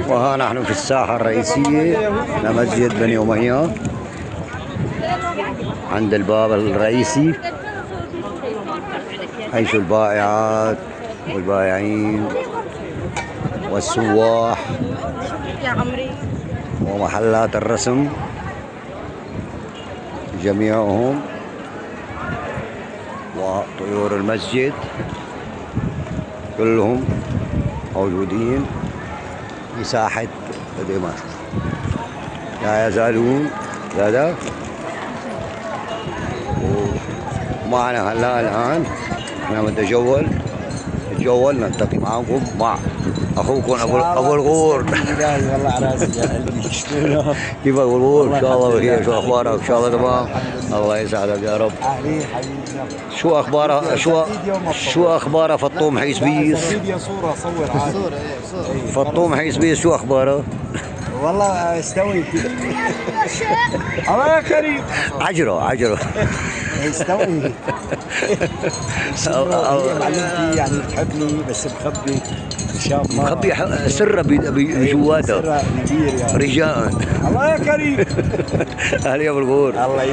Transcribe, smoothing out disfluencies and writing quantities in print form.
وها نحن في الساحة الرئيسية لمسجد بني أمية عند الباب الرئيسي، حيث البائعات والبائعين والسواح ومحلات الرسم جميعهم، وطيور المسجد كلهم موجودين في ساحة دمشق، لا يزالون لدى. ومعنا هلا الآن احنا نتجول نلتقي معكم مع اخوكم ابو الغور. والله على راسي يا قلبي. كيف ابو الغور؟ ان شاء الله بخير. شو اخبارك؟ ان شاء الله تمام. الله يسعدك يا رب. اهلين حبيبي. شو اخبارها شو اخبارها فطوم حيسبيس؟ صورة صور عادي. فطوم حيسبيس شو اخبارها؟ والله استوي كده. الله يا كريم. عجرة استوي. معلمتي يعني بتحبني بس مخبي ان شاء الله. مخبي سرها بجواتها. سرها كبير يعني. رجاء. الله يا كريم. اهلا يا ابو الغور.